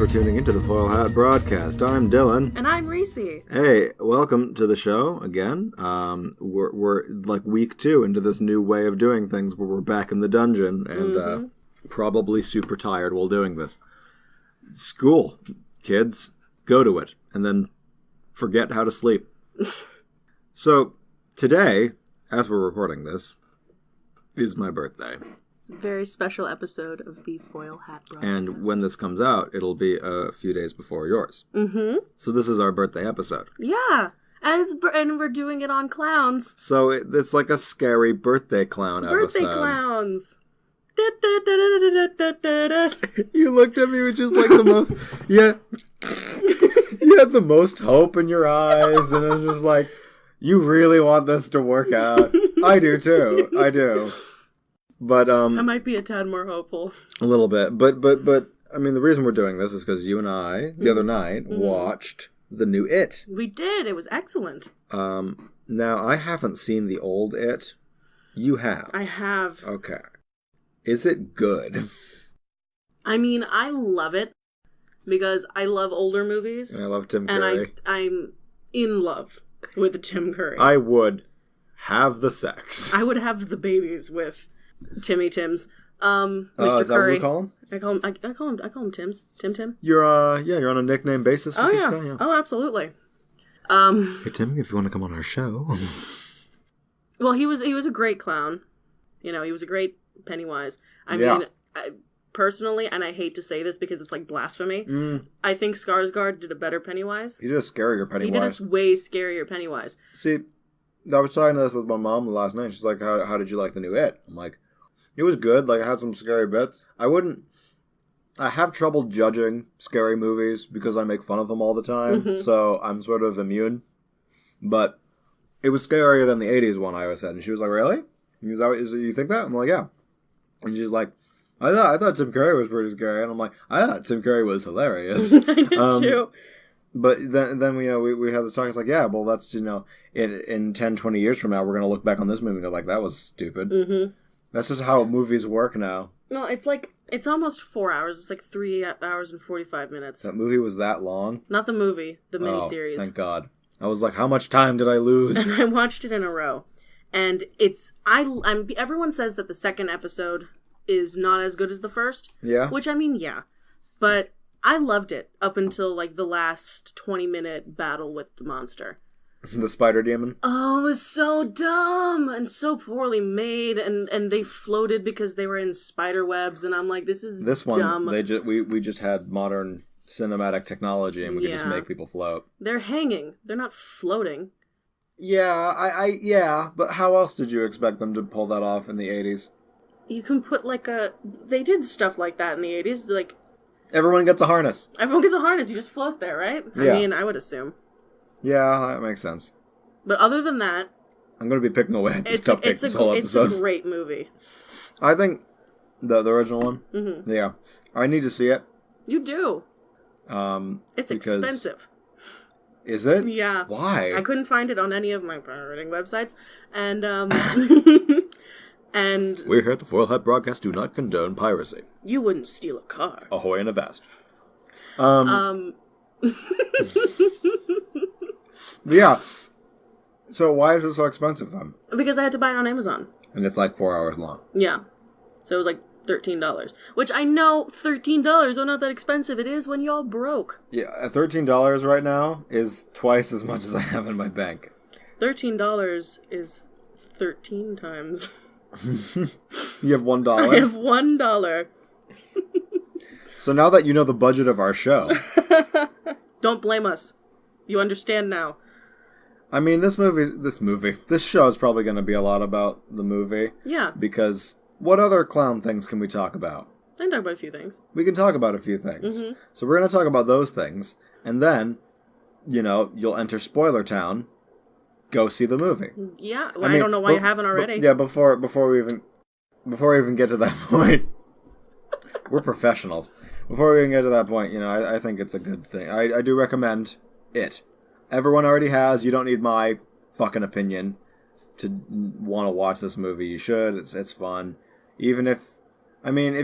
for tuning into the Foil Hat Broadcast. I'm Dylan. And I'm Reesie. Hey, welcome to the show again. We're like week 2 into this new way of doing things where we're back in the dungeon and probably super tired while doing this. School, kids, go to it and then forget how to sleep. So today, as we're recording this, is my birthday. It's a very special episode of the Foil Hat Broadcast. And when this comes out, it'll be a few days before yours. Mm-hmm. So this is our birthday episode. Yeah. And we're doing it on clowns. So it's like a scary birthday clown Birthday episode. clowns. You looked at me with just like the most... Yeah. You had the most hope in your eyes. And it was just like, you really want this to work out. I do too. I do. But I might be a tad more hopeful. A little bit. But I mean, the reason we're doing this is because you and I, the other night, watched the new It. We did. It was excellent. Now, I haven't seen the old It. You have. I have. Okay. Is it good? I mean, I love it because I love older movies. And I love Tim Curry. And I'm in love with Tim Curry. I would have the sex. I would have the babies with Timmy Tims. Mr. Is that Curry. what we call him? I call him Tims. Tim. You're on a nickname basis with Oh this yeah. guy? Yeah. Oh, absolutely. Hey Tim, if you want to come on our show. Well, he was a great clown. You know, he was a great Pennywise. I mean, personally, and I hate to say this because it's like blasphemy, I think Skarsgård did a better Pennywise. He did a scarier Pennywise. He did a way scarier Pennywise. See, I was talking to this with my mom last night. She's like, how did you like the new It? I'm like, it was good. Like, I had some scary bits. I have trouble judging scary movies because I make fun of them all the time. Mm-hmm. So I'm sort of immune. But it was scarier than the 80s one, I said. And she was like, really? You think that? I'm like, yeah. And she's like, I thought Tim Curry was pretty scary. And I'm like, I thought Tim Curry was hilarious. I did too. But then we had this talk. It's like, yeah, well, that's, in 10, 20 years from now, we're going to look back on this movie and go like, that was stupid. Mm-hmm. That's just how movies work now. No, it's almost 4 hours. It's like 3 hours and 45 minutes. That movie was that long? Not the movie, the miniseries. Oh, thank God. I was like, how much time did I lose? And I watched it in a row. And everyone says that the second episode is not as good as the first. Yeah. Which, I mean, yeah. But I loved it up until, like, the last 20-minute battle with the monster. The spider demon? Oh, it was so dumb and so poorly made, and they floated because they were in spider webs, and I'm like, this dumb. We just had modern cinematic technology, and we could just make people float. They're hanging. They're not floating. Yeah, but how else did you expect them to pull that off in the 80s? You can put, they did stuff like that in the 80s, like... Everyone gets a harness. Everyone gets a harness, you just float there, right? Yeah. I mean, I would assume. Yeah, that makes sense. But other than that... I'm going to be picking away at this cupcake this whole episode. It's a great movie. I think the original one, yeah. I need to see it. You do. It's expensive. Is it? Yeah. Why? I couldn't find it on any of my pirating websites. And, and... We here at the Foil Hat Broadcast do not condone piracy. You wouldn't steal a car. Ahoy and avast. Yeah. So why is it so expensive then? Because I had to buy it on Amazon. And it's like 4 hours long. Yeah. So it was like $13. Which I know $13 are not that expensive. It is when y'all broke. Yeah, $13 right now is twice as much as I have in my bank. $13 is 13 times. You have $1? I have $1. So now that you know the budget of our show... Don't blame us. You understand now. I mean, this show is probably going to be a lot about the movie. Yeah. Because what other clown things can we talk about? I can talk about a few things. We can talk about a few things. Mm-hmm. So we're going to talk about those things. And then, you'll enter Spoiler Town. Go see the movie. Yeah. Well, I don't know why you haven't already. Yeah, before we even get to that point, we're professionals. Before we even get to that point, I think it's a good thing. I do recommend it. Everyone already has. You don't need my fucking opinion to want to watch this movie. You should. It's fun. Even if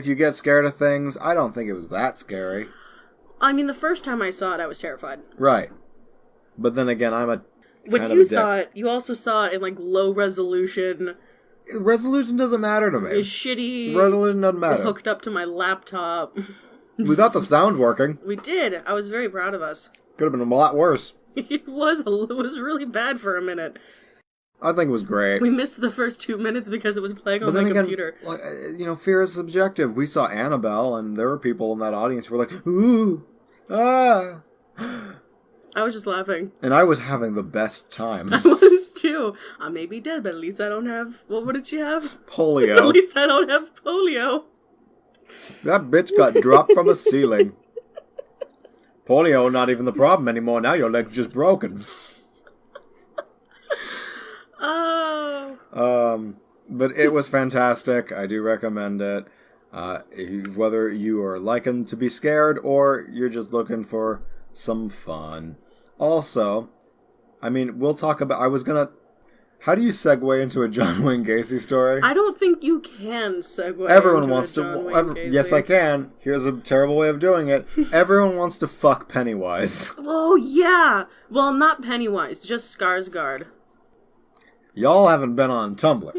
you get scared of things, I don't think it was that scary. I mean, the first time I saw it, I was terrified. Right. But then again, I'm a When you saw it, you also saw it in, like, low resolution. Resolution doesn't matter to me. It's shitty. Resolution doesn't matter. Hooked up to my laptop. We got the sound working. We did. I was very proud of us. Could have been a lot worse. It was really bad for a minute. I think it was great. We missed the first 2 minutes because it was playing on my computer. Like, fear is subjective. We saw Annabelle, and there were people in that audience who were like, ooh, ah. I was just laughing. And I was having the best time. I was too. I may be dead, but at least I don't have... What did she have? Polio. At least I don't have polio. That bitch got dropped from the ceiling. Polio, not even the problem anymore. Now your leg's just broken. Oh. But it was fantastic. I do recommend it. Whether you are liking to be scared or you're just looking for some fun. Also, I mean, we'll talk about... How do you segue into a John Wayne Gacy story? I don't think you can segue. Everyone into wants a John Wayne Gacy. Yes, I can. Here's a terrible way of doing it. Everyone wants to fuck Pennywise. Oh, yeah. Well, not Pennywise, just Skarsgård. Y'all haven't been on Tumblr.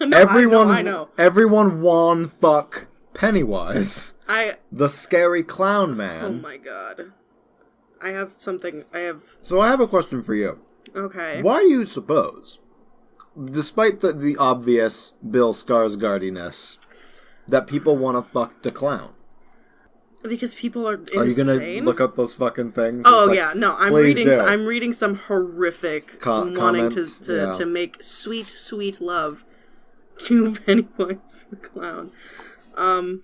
No, I know. Everyone won fuck Pennywise. The scary clown man. Oh my god. So I have a question for you. Okay. Why do you suppose, despite the obvious Bill Skarsgårdiness, that people want to fuck the clown? Because people are insane. Are you gonna look up those fucking things? Oh yeah, no. I'm reading some horrific wanting to make sweet love to Pennywise the clown.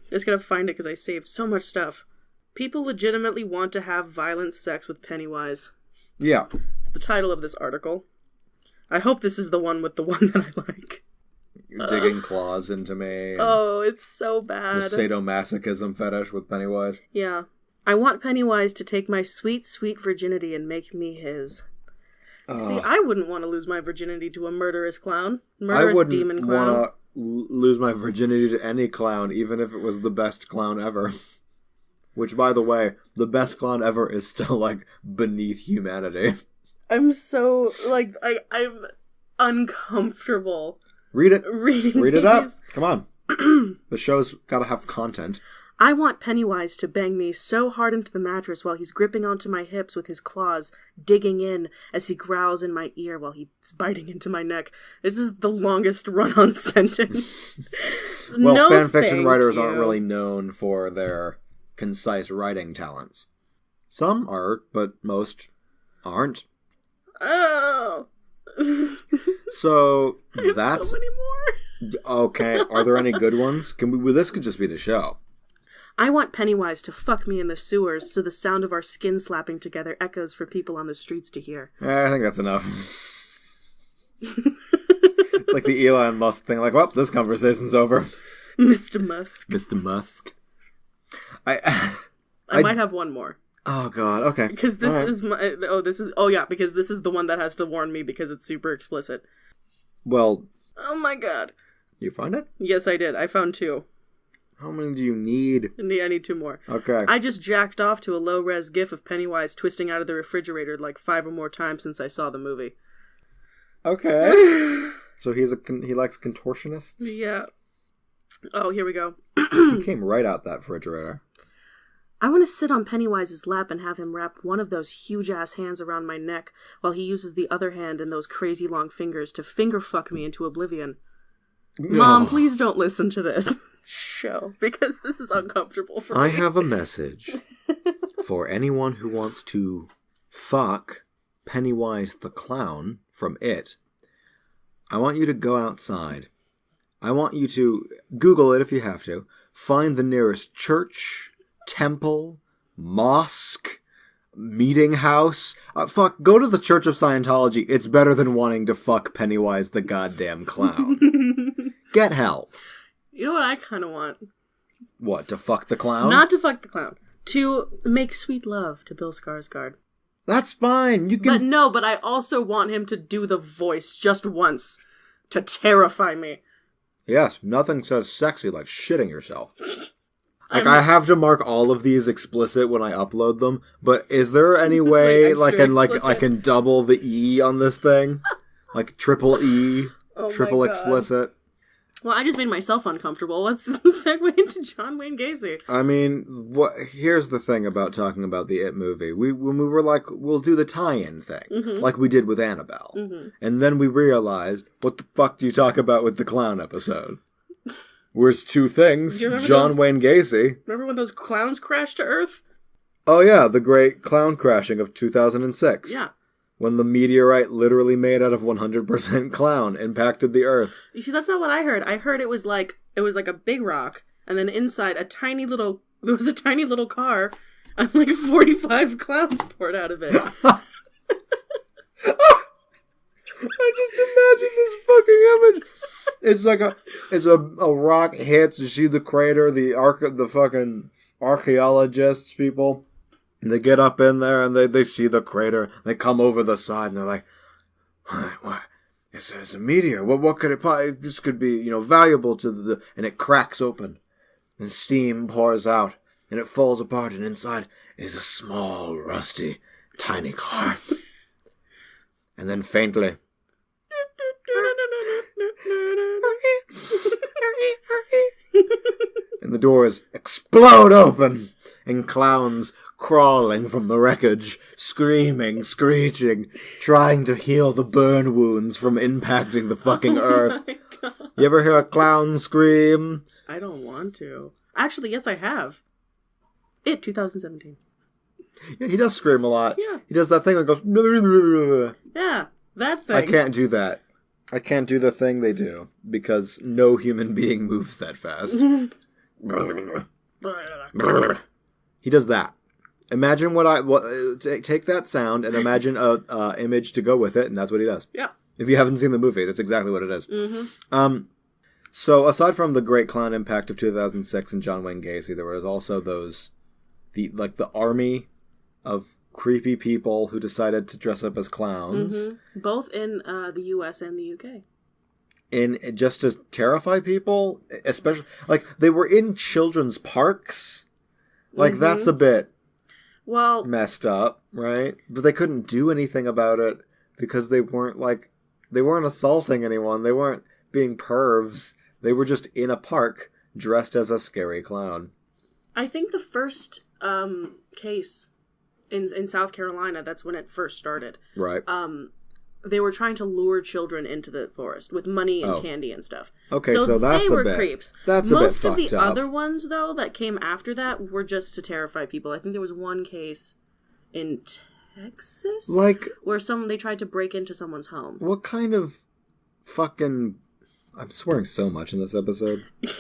Just gotta find it because I saved so much stuff. People legitimately want to have violent sex with Pennywise. Yeah. It's the title of this article. I hope this is the one with the one that I like. You're digging claws into me. Oh, it's so bad. The sadomasochism fetish with Pennywise. Yeah. I want Pennywise to take my sweet, sweet virginity and make me his. See, I wouldn't want to lose my virginity to a murderous clown. Murderous demon clown. I wouldn't want to lose my virginity to any clown, even if it was the best clown ever. Which, by the way, the best clown ever is still, like, beneath humanity. I'm so, like, I'm uncomfortable. Read it. Read it up. Come on. The show's gotta have content. I want Pennywise to bang me so hard into the mattress while he's gripping onto my hips with his claws, digging in as he growls in my ear while he's biting into my neck. This is the longest run-on sentence. Well, fanfiction writers aren't really known for their concise writing talents. Some are, but most aren't. Oh. So that's so many more. Okay. Are there any good ones? This could just be the show. I want Pennywise to fuck me in the sewers so the sound of our skin slapping together echoes for people on the streets to hear. I think that's enough. It's like the Elon Musk thing. Like, well, this conversation's over. Mr. Musk. Mr. Musk. I might have one more. Oh god, okay. Because this is because this is the one that has to warn me because it's super explicit. Well, oh my god. You find it? Yes, I did. I found 2. How many do you need? I need 2 more. Okay. I just jacked off to a low-res gif of Pennywise twisting out of the refrigerator like 5 or more times since I saw the movie. Okay. So he likes contortionists? Yeah. Oh, here we go. He came right out that refrigerator. I want to sit on Pennywise's lap and have him wrap one of those huge-ass hands around my neck while he uses the other hand and those crazy long fingers to finger-fuck me into oblivion. No. Mom, please don't listen to this show, because this is uncomfortable for me. I have a message for anyone who wants to fuck Pennywise the Clown from It. I want you to go outside. I want you to Google it if you have to. Find the nearest church, temple, mosque, meeting house. Go to the Church of Scientology. It's better than wanting to fuck Pennywise the goddamn clown. Get help. You know what I kind of want? What, to fuck the clown? Not to fuck the clown. To make sweet love to Bill Skarsgård. That's fine. You can. But I also want him to do the voice just once to terrify me. Yes, nothing says sexy like shitting yourself. Like, I have to mark all of these explicit when I upload them, but is there any way I can double the E on this thing? Like triple E, triple explicit? Well, I just made myself uncomfortable. Let's segue into John Wayne Gacy. I mean, here's the thing about talking about the It movie. When we were like, we'll do the tie-in thing, like we did with Annabelle. Mm-hmm. And then we realized, what the fuck do you talk about with the clown episode? Where's two things? John Wayne Gacy. Remember when those clowns crashed to Earth? Oh yeah, the great clown crashing of 2006. Yeah. When the meteorite literally made out of 100% clown impacted the Earth. You see, that's not what I heard. I heard it was like a big rock, and then inside there was a tiny little car, and like 45 clowns poured out of it. I just imagine this fucking image. It's like a rock hits. You see the crater, the fucking archaeologists people. And they get up in there and they see the crater. They come over the side and they're like, "What? It's a meteor. What could it possibly? This could be valuable to the." And it cracks open, and steam pours out, and it falls apart. And inside is a small, rusty, tiny car. And then faintly, and the doors explode open, and clowns crawling from the wreckage, screaming, screeching, trying to heal the burn wounds from impacting the fucking earth. You ever hear a clown scream? I don't want to. Actually, yes, I have. It 2017. Yeah, he does scream a lot. Yeah. He does that thing that goes... Yeah, that thing. I can't do that. I can't do the thing they do, because no human being moves that fast. He does that. Imagine take that sound and imagine a image to go with it, and that's what he does. Yeah. If you haven't seen the movie, that's exactly what it is. Mm-hmm. So aside from the great clown impact of 2006 and John Wayne Gacy, there was also the army of creepy people who decided to dress up as clowns. Mm-hmm. Both in the US and the UK. Just to terrify people, especially, like, they were in children's parks. Like, that's a bit messed up, right? But they couldn't do anything about it because they weren't assaulting anyone. They weren't being pervs. They were just in a park dressed as a scary clown. I think the first case in South Carolina, that's when it first started. Right. They were trying to lure children into the forest with money and candy and stuff. Okay, so that's they were creeps. That's a bit Most fucked of the up. other ones, though, that came after that were just to terrify people. I think there was one case in Texas, where they tried to break into someone's home. What kind of fucking... I'm swearing so much in this episode. Well,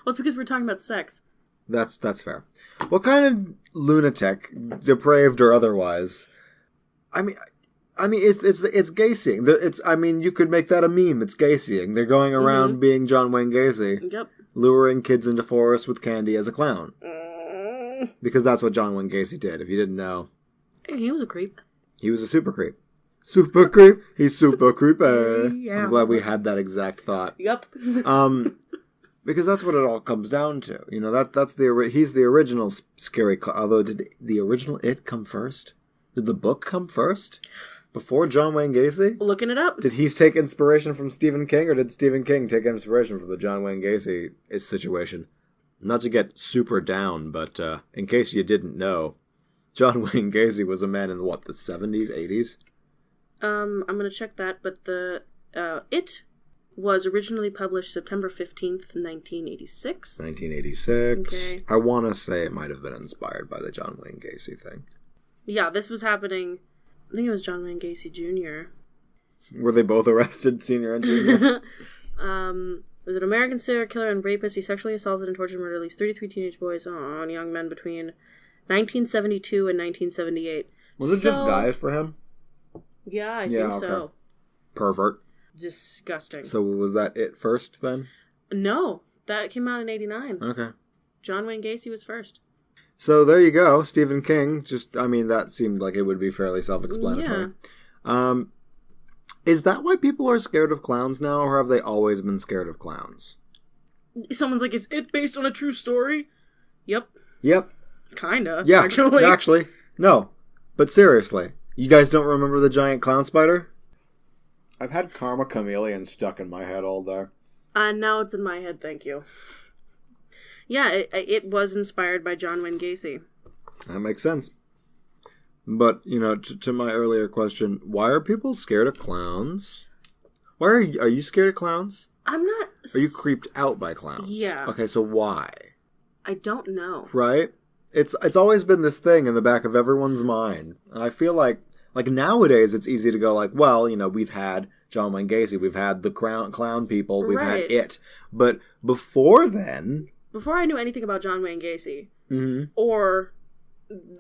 it's because we're talking about sex. That's fair. What kind of lunatic, depraved or otherwise? I mean, it's Gacying. You could make that a meme. It's Gacying. They're going around being John Wayne Gacy. Yep. Luring kids into forests with candy as a clown. Because that's what John Wayne Gacy did, if you didn't know. He was a creep. He was a super creep. Super creep. He's super creepy. Yeah. I'm glad we had that exact thought. Yep. Because that's what it all comes down to. He's the original scary clown. Although, did the original It come first? Did the book come first? Before John Wayne Gacy? Looking it up. Did he take inspiration from Stephen King, or did Stephen King take inspiration from the John Wayne Gacy situation? Not to get super down, but in case you didn't know, John Wayne Gacy was a man in the 70s, 80s? I'm gonna check that, but the It was originally published September 15th, 1986. 1986. Okay. I want to say it might have been inspired by the John Wayne Gacy thing. Yeah, this was happening... I think it was John Wayne Gacy Jr. Were they both arrested, senior and junior? Was an American serial killer and rapist. He sexually assaulted and tortured and murdered at least 33 teenage boys and young men between 1972 and 1978. Was it just guys for him? Yeah, I think so. Pervert. Disgusting. So was that It first, then? No, that came out in 89. Okay. John Wayne Gacy was first. So there you go, Stephen King. That seemed like it would be fairly self-explanatory. Yeah. Is that why people are scared of clowns now, or have they always been scared of clowns? Someone's like, is It based on a true story? Yep. Kinda. Yeah. Actually. No. But seriously, you guys don't remember the giant clown spider? I've had Karma Chameleon stuck in my head all day. Now it's in my head, thank you. Yeah, it was inspired by John Wayne Gacy. That makes sense. But, to my earlier question, why are people scared of clowns? Why are you scared of clowns? I'm not... Are you creeped out by clowns? Yeah. Okay, so why? I don't know. Right? It's always been this thing in the back of everyone's mind. And I feel like nowadays it's easy to go like, well, we've had John Wayne Gacy, we've had the clown people, we've had it. But before then... Before I knew anything about John Wayne Gacy, or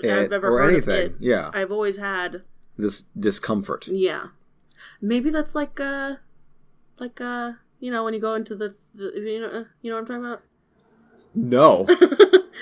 I've ever or heard anything, of it, I've always had... this discomfort. Yeah. Maybe that's like when you go into the you know what I'm talking about? No.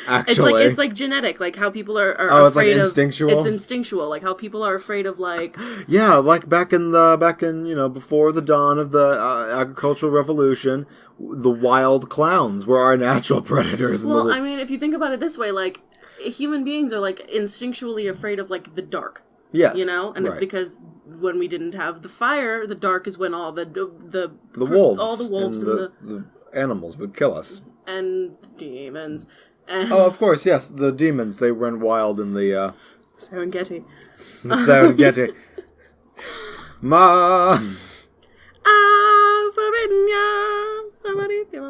Actually. It's like genetic, like how people are afraid it's like instinctual? It's instinctual, like how people are afraid of like... Yeah, like back in before the dawn of the agricultural revolution, the wild clowns were our natural predators. Well, I mean, if you think about it this way, like, human beings are like instinctually afraid of like the dark. Yes. And it's because when we didn't have the fire, the dark is when all the wolves, all the wolves and the animals would kill us. And demons. And oh, of course, yes, the demons, they run wild in the Serengeti. The Serengeti. Ma.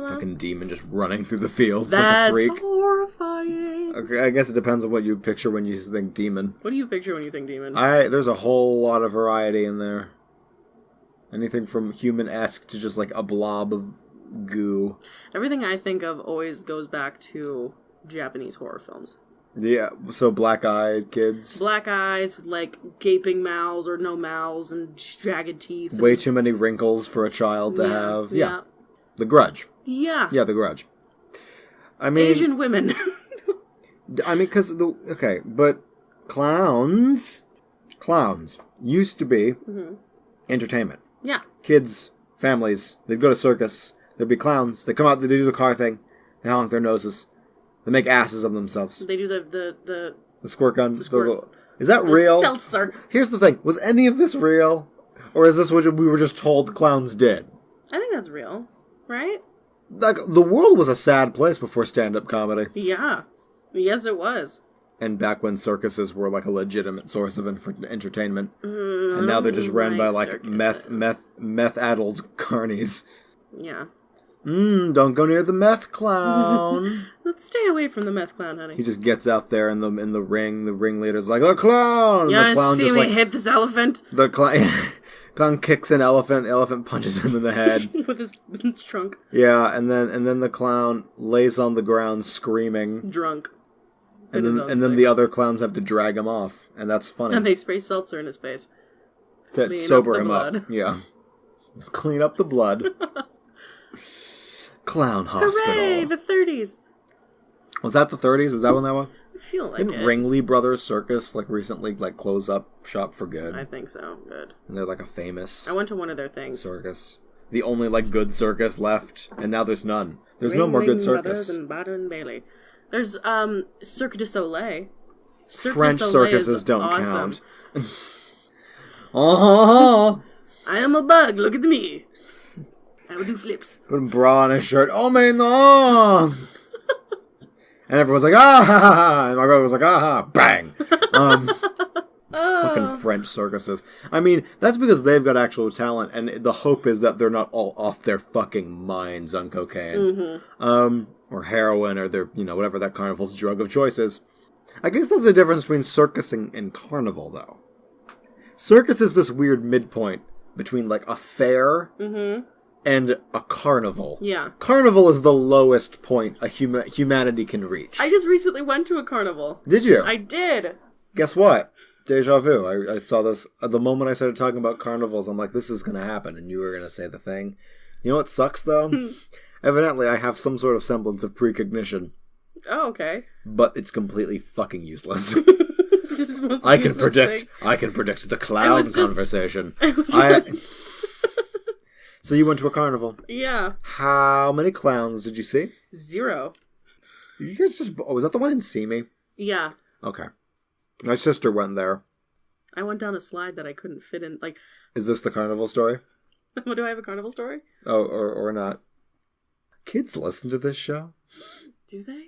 Fucking demon just running through the fields like a freak. That's horrifying. Okay, I guess it depends on what you picture when you think demon. What do you picture when you think demon? There's a whole lot of variety in there. Anything from human-esque to just like a blob of goo. Everything I think of always goes back to Japanese horror films. Yeah, so black-eyed kids. Black eyes with, like, gaping mouths or no mouths and jagged teeth. Way too many wrinkles for a child to have. Yeah. The Grudge. Yeah. Yeah, The Grudge. I mean... Asian women. I mean, because but clowns used to be entertainment. Yeah. Kids, families, they'd go to circus, there'd be clowns, they come out, they do the car thing, they honk their noses. They make asses of themselves. They do the squirt gun. The squirt. Is that real? Seltzer. Here's the thing. Was any of this real? Or is this what we were just told clowns did? I think that's real. Right? Like, the world was a sad place before stand-up comedy. Yeah. Yes, it was. And back when circuses were like a legitimate source of entertainment. And now they're just run by like meth-addled carnies. Yeah. Don't go near the meth clown. Let's stay away from the meth clown, honey. He just gets out there in the ring. The ringleader's like, a clown! You the clown see just me hit this elephant? The clown kicks an elephant. The elephant punches him in the head. with his trunk. Yeah, and then the clown lays on the ground screaming. Drunk. And then the other clowns have to drag him off. And that's funny. And they spray seltzer in his face. To sober him up. Yeah. Clean up the blood. Clown Hospital. Hooray, the 30s. Was that the 30s? Was that when that was? I feel like Didn't Ringley Brothers Circus recently close up shop for good? I think so. Good. And they're like a famous... I went to one of their things. Circus. The only good circus left, and now there's none. There's no more good circus. Brothers and Baden and Bailey. There's Cirque du Soleil. French circuses don't awesome. count. Oh, I am a bug. Look at me. I will do flips. Put a bra on his shirt. Oh, man, no. And everyone's like, ah, ha, ha, ha. And my brother was like, ah, ha, bang. Fucking French circuses. I mean, that's because they've got actual talent, and the hope is that they're not all off their fucking minds on cocaine. Or heroin, or their, whatever that carnival's drug of choice is. I guess that's the difference between circus and carnival, though. Circus is this weird midpoint between, a fair and a carnival. Yeah. Carnival is the lowest point humanity can reach. I just recently went to a carnival. Did you? I did. Guess what? Deja vu. I saw this. The moment I started talking about carnivals, I'm like, this is going to happen, and you were going to say the thing. You know what sucks, though? Evidently, I have some sort of semblance of precognition. Oh, okay. But it's completely fucking useless. I can predict the clown conversation. So you went to a carnival. Yeah. How many clowns did you see? 0. You guys just... Oh, was that the one in See Me? Yeah. Okay. My sister went there. I went down a slide that I couldn't fit in. Like, is this the carnival story? Do I have a carnival story? Oh, or not. Kids listen to this show? Do they?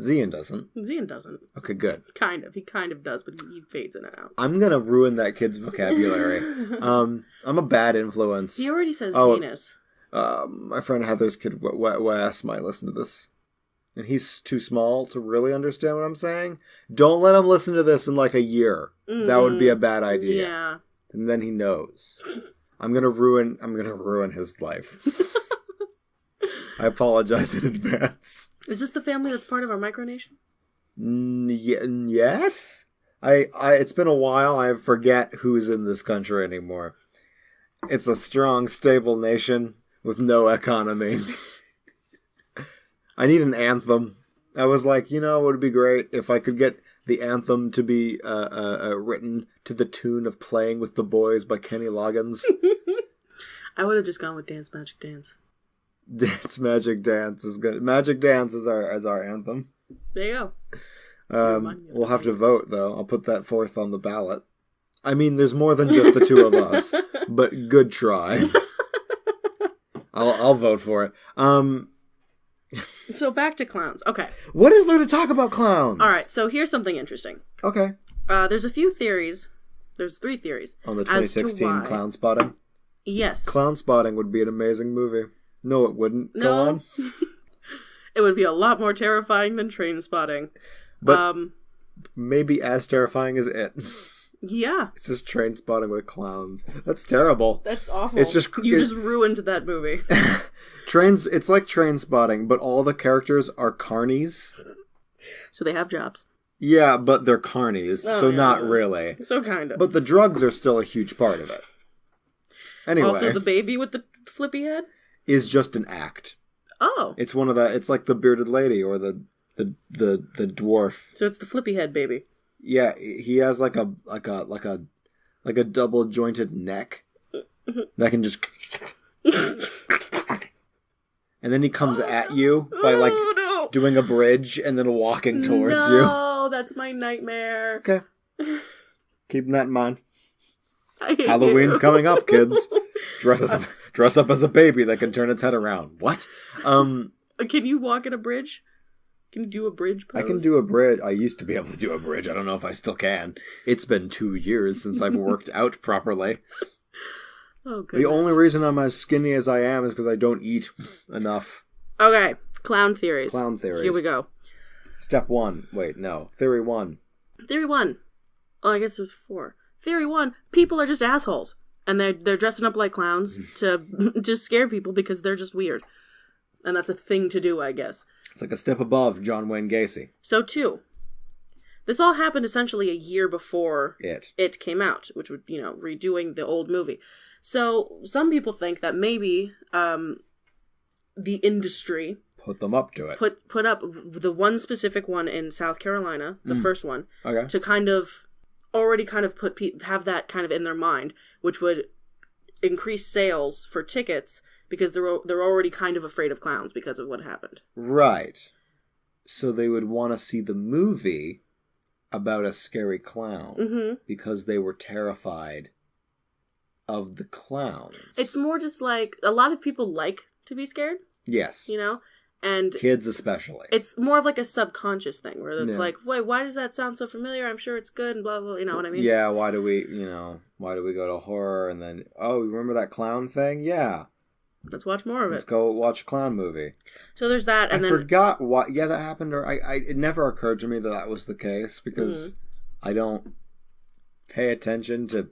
Zian doesn't. Zian doesn't. Okay, good. Kind of. He kind of does, but he fades in and out. I'm going to ruin that kid's vocabulary. I'm a bad influence. He already says penis. My friend Heather's kid, Wes, might listen to this. And he's too small to really understand what I'm saying. Don't let him listen to this in like a year. That would be a bad idea. Yeah. And then he knows. I'm gonna ruin his life. I apologize in advance. Is this the family that's part of our micronation? Yes. It's been a while. I forget who's in this country anymore. It's a strong, stable nation with no economy. I need an anthem. I was like, it would be great if I could get the anthem to be written to the tune of Playing with the Boys by Kenny Loggins. I would have just gone with Dance Magic Dance. Dance Magic Dance is good. Magic Dance is our anthem. There you go. We'll have to vote, though. I'll put that forth on the ballot. I mean, there's more than just the two of us, but good try. I'll vote for it. So back to clowns. Okay. What is there to talk about clowns? All right. So here's something interesting. Okay. There's a few theories. There's 3 theories. On the 2016 Clown Spotting? Yes. Clown Spotting would be an amazing movie. No, it wouldn't. No. Go on. It would be a lot more terrifying than Train Spotting. But maybe as terrifying as it. Yeah. It's just Train Spotting with clowns. That's terrible. That's awful. It's just you just ruined that movie. It's like Train Spotting, but all the characters are carnies. So they have jobs. Yeah, but they're carnies, so not really. So kind of. But the drugs are still a huge part of it. Anyway. Also, the baby with the flippy head? Is just an act. Oh. It's one of the... It's like the bearded lady or the dwarf. So it's the flippy head baby. Yeah, he has like a double jointed neck that can just... And then he comes at you by doing a bridge and then walking towards you. No, that's my nightmare. Okay. Keeping that in mind. Halloween's coming up, kids. Dress up as a baby that can turn its head around. What? Can you walk at a bridge? Can you do a bridge pose? I can do a bridge. I used to be able to do a bridge. I don't know if I still can. It's been 2 years since I've worked out properly. Oh, goodness. The only reason I'm as skinny as I am is because I don't eat enough. Okay, clown theories. Clown theories. Here we go. Step 1. Wait, no. Theory 1. Theory 1. Oh, I guess there's 4. Theory 1. People are just assholes. And they're dressing up like clowns to scare people because they're just weird. And that's a thing to do, I guess. It's like a step above John Wayne Gacy. So 2. This all happened essentially a year before it came out, which would, redoing the old movie. So some people think that maybe the industry put them up to it. Put up the one specific one in South Carolina, the first one, to kind of already kind of have that kind of in their mind, which would increase sales for tickets because they're already kind of afraid of clowns because of what happened. Right. So they would want to see the movie about a scary clown because they were terrified of the clowns. It's more just like a lot of people like to be scared. Yes. And kids especially. It's more of like a subconscious thing where it's like, wait, why does that sound so familiar? I'm sure it's good and blah, blah, you know what I mean? Yeah, why do we go to horror and then, remember that clown thing? Yeah. Let's watch more of it. Let's go watch a clown movie. So there's that, and I forgot what, that happened, or it never occurred to me that was the case because I don't pay attention to...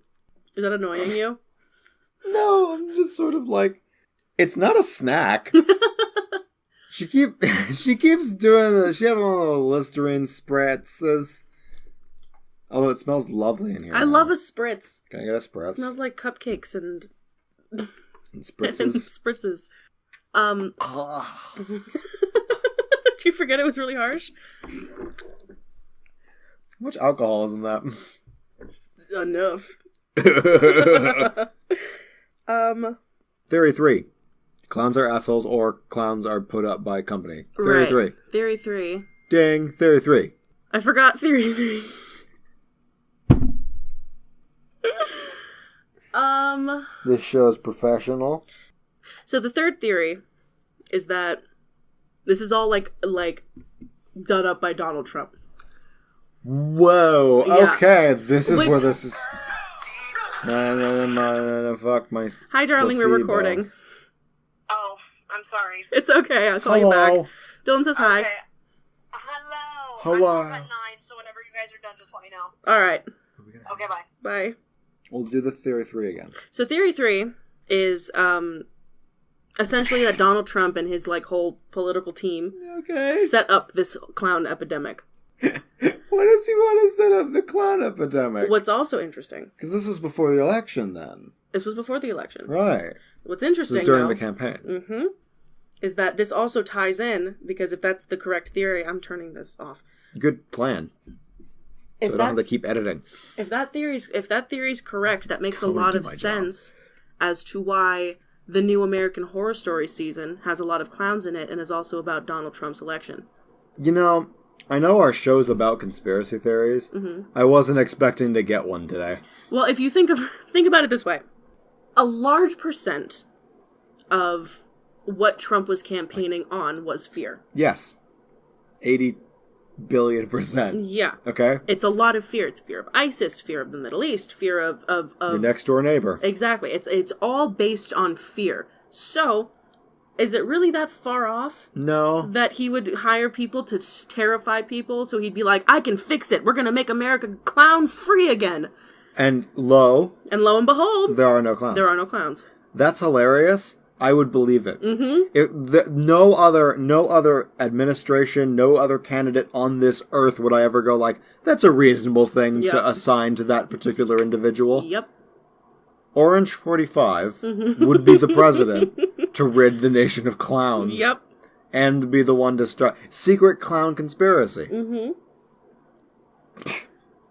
Is that annoying you? No, I'm just sort of like, it's not a snack. She keeps doing this. She has one of those Listerine spritzes. Although it smells lovely in here. I love a spritz. Can I get a spritz? It smells like cupcakes and spritzes. And spritzes. Did you forget it was really harsh? How much alcohol is in that? Enough. Theory 3. Clowns are assholes or clowns are put up by company. Theory 3. Theory 3. Ding. Theory 3. I forgot Theory 3. This show is professional. So the third theory is that this is all like done up by Donald Trump. Whoa. Yeah. Okay. This is where this is. No, fuck my. Hi, darling. placebo. We're recording. Oh, I'm sorry. It's okay. I'll call you back. Dylan says hi. Okay. Hello. Hello. I'm home at 9, so whenever you guys are done, just let me know. All right. Okay, bye. Bye. We'll do the Theory 3 again. So Theory 3 is essentially that Donald Trump and his whole political team set up this clown epidemic. Why does he want to set up the clown epidemic? What's also interesting... Because this was before the election, then. This was before the election. Right. What's interesting, this was during the campaign. Is that this also ties in, because if that's the correct theory, I'm turning this off. Good plan. So I don't have to keep editing. If that theory's correct, that makes a lot of sense as to why the new American Horror Story season has a lot of clowns in it and is also about Donald Trump's election. You know, I know our show's about conspiracy theories. I wasn't expecting to get one today. Well, if you think about it this way, a large percent of what Trump was campaigning on was fear. Yes. 80 billion %. Yeah. Okay? It's a lot of fear. It's fear of ISIS, fear of the Middle East, fear of your next door neighbor. Exactly. It's all based on fear. So, is it really that far off? No. That he would hire people to terrify people, so he'd be like, I can fix it. We're going to make America clown-free again. And lo and behold, there are no clowns. There are no clowns. That's hilarious. I would believe it. No other administration, no other candidate on this earth would I ever go like, that's a reasonable thing to assign to that particular individual. Yep. Orange 45 would be the president to rid the nation of clowns. Yep. And be the one to start. Secret clown conspiracy.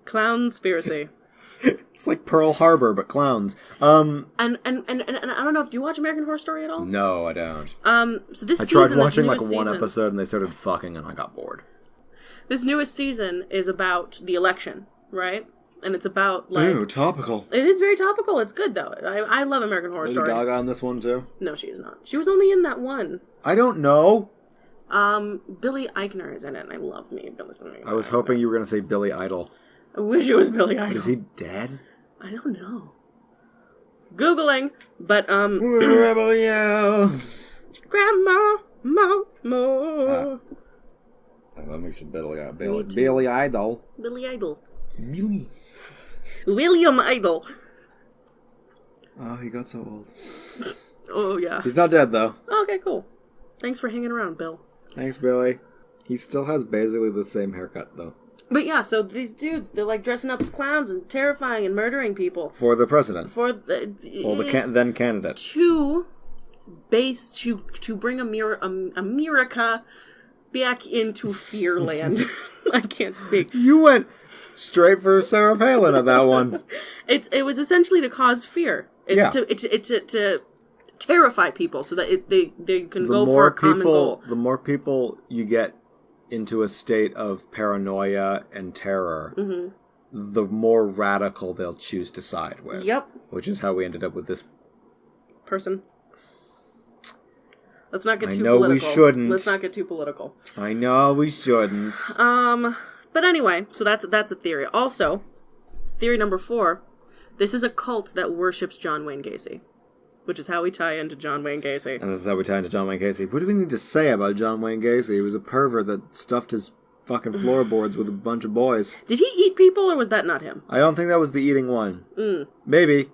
Clown-spiracy. It's like Pearl Harbor, but clowns. And I don't know, do you watch American Horror Story at all? No, I don't. So this I tried watching one episode and they started fucking and I got bored. This newest season is about the election, right? And it's about Ooh, topical. It is very topical. It's good though. I love American Horror Story. Lady Gaga on this one too? No, she is not. She was only in that one. I don't know. Billy Eichner is in it, and I love me Billy. I was hoping you were going to say Billy Idol. I wish it was Billy Idol. Is he dead? I don't know. Googling, but Rebel yell. Grandma, more. That makes it Billy Idol. Billy Idol. Billy Idol. Billy. William Idol. Oh, he got so old. Oh yeah. He's not dead though. Okay, cool. Thanks for hanging around, Bill. Thanks, Billy. He still has basically the same haircut though. But yeah, so these dudes, they're like dressing up as clowns and terrifying and murdering people. For the president. For the... then candidate. To bring America back into fearland. I can't speak. You went straight for Sarah Palin at that one. It was essentially to cause fear. It's to terrify people so that they can go for a common goal. The more people you get into a state of paranoia and terror, the more radical they'll choose to side with. Yep. Which is how we ended up with this person. Let's not get too political. We shouldn't. Let's not get too political. I know we shouldn't. But anyway, so that's a theory. Also, theory number 4, this is a cult that worships John Wayne Gacy. Which is how we tie into John Wayne Gacy. And this is how we tie into John Wayne Gacy. What do we need to say about John Wayne Gacy? He was a pervert that stuffed his fucking floorboards with a bunch of boys. Did he eat people, or was that not him? I don't think that was the eating one. Maybe.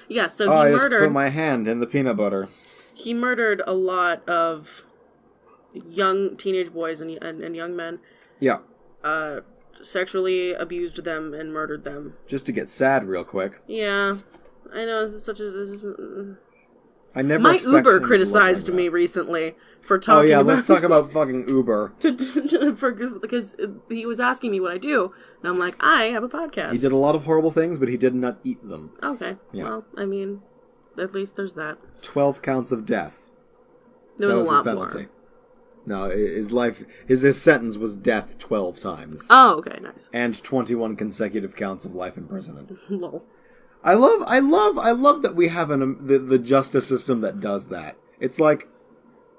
Yeah, so he murdered... I just put my hand in the peanut butter. He murdered a lot of young teenage boys and young men. Yeah. Sexually abused them and murdered them. Just to get sad real quick. Yeah. I know, I never. My Uber criticized me recently for talking about... let's talk about fucking Uber. Because he was asking me what I do, and I'm like, I have a podcast. He did a lot of horrible things, but he did not eat them. Okay. Yeah. Well, I mean, At least there's that. 12 counts of death. There was a lot more. No, his sentence was death 12 times. Oh, okay, nice. And 21 consecutive counts of life imprisonment. Lol. I love that we have the justice system that does that. It's like,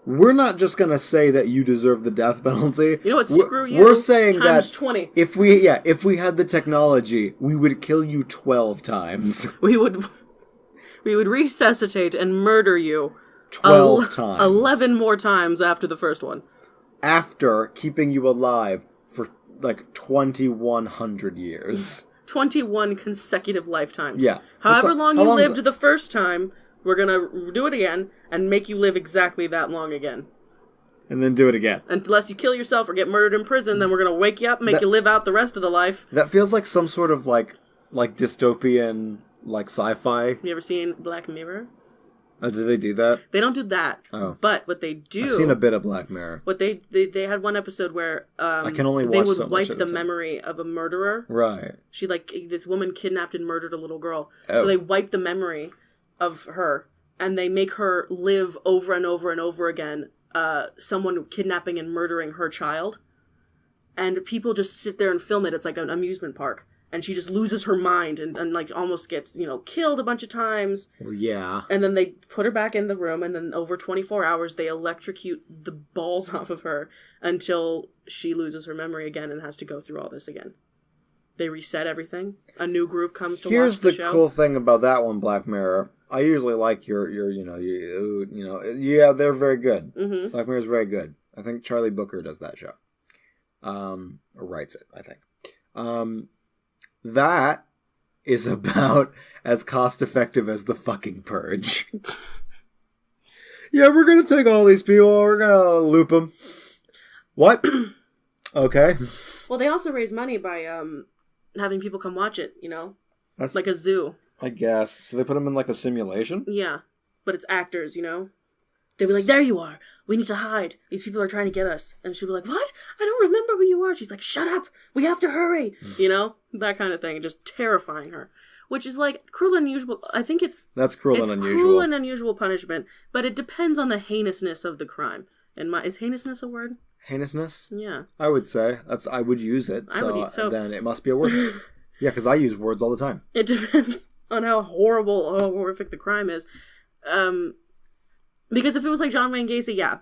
we're not just gonna say that you deserve the death penalty. You know what? Screw you. We're saying times that 20. if we had the technology, we would kill you 12 times. We would resuscitate and murder you 12 times. 11 more times after the first one. After keeping you alive for like 2,100 years. 21 consecutive lifetimes. Yeah. However long you lived the first time, we're gonna do it again and make you live exactly that long again. And then do it again. Unless you kill yourself or get murdered in prison, then we're gonna wake you up and make you live out the rest of the life. That feels like some sort of like dystopian, like sci-fi. You ever seen Black Mirror? Oh, do they do that? They don't do that. Oh. But what they do... I've seen a bit of Black Mirror. What they had one episode where I can only watch they would so much wipe at the a time. memory of a murderer. Right. She, this woman kidnapped and murdered a little girl. Oh. So they wipe the memory of her, and they make her live over and over and over again someone kidnapping and murdering her child. And people just sit there and film it. It's like an amusement park. And she just loses her mind and almost gets, killed a bunch of times. Well, yeah. And then they put her back in the room, and then over 24 hours, they electrocute the balls off of her until she loses her memory again and has to go through all this again. They reset everything. A new group comes to watch the show. Here's the cool thing about that one, Black Mirror. I usually like your they're very good. Mm-hmm. Black Mirror's very good. I think Charlie Booker does that show. Or writes it, I think. That is about as cost-effective as the fucking Purge. Yeah, we're gonna take all these people, we're gonna loop them. What? Okay. Well, they also raise money by having people come watch it, That's like a zoo. I guess. So they put them in like a simulation? Yeah, but it's actors, They'd be like, there you are. We need to hide. These people are trying to get us. And she'd be like, what? I don't remember who you are. She's like, shut up. We have to hurry. That kind of thing. Just terrifying her. Which is like cruel and unusual. I think That's cruel and unusual. It's cruel and unusual punishment. But it depends on the heinousness of the crime. Is heinousness a word? Heinousness? Yeah. I would say. I would use it. So then it must be a word. Yeah, because I use words all the time. It depends on how horrific the crime is. Because if it was like John Wayne Gacy, yeah.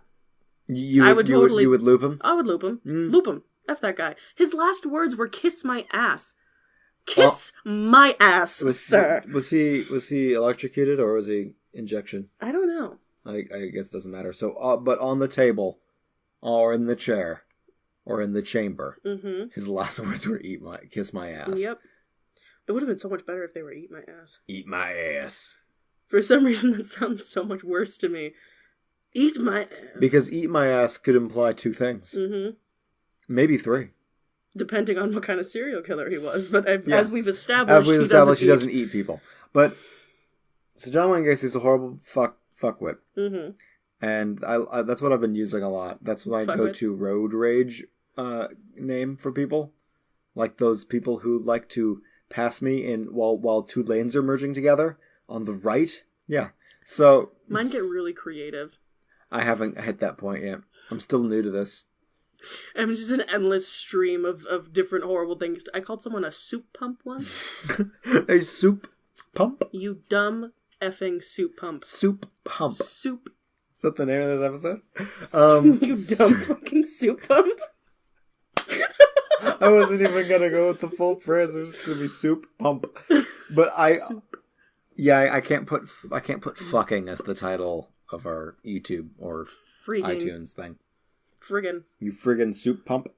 You would loop him? I would loop him. Loop him. F that guy. His last words were, kiss my ass. Kiss my ass, sir. Was he electrocuted or was he injection? I don't know. I guess it doesn't matter. So, but on the table, or in the chair, or in the chamber, his last words were kiss my ass. Yep. It would have been so much better if they were eat my ass. Eat my ass. For some reason, that sounds so much worse to me. Eat my ass. Because eat my ass could imply two things. Mm-hmm. Maybe three. Depending on what kind of serial killer he was. But as we've established, he doesn't eat people. But, so John Wayne Gacy's a horrible fuckwit. Mm-hmm. And I that's what I've been using a lot. That's my go-to road rage name for people. Like those people who like to pass me in while two lanes are merging together on the right. Yeah. So mine get really creative. I haven't hit that point yet. I'm still new to this. I'm just an endless stream of different horrible things. I called someone a soup pump once. A soup pump? You dumb effing soup pump. Soup pump. Soup. Is that the name of this episode? You dumb fucking soup pump. I wasn't even gonna go with the full phrase. It was just gonna be soup pump. But I can't put fucking as the title of our YouTube or iTunes thing. Friggin'. You friggin' soup pump.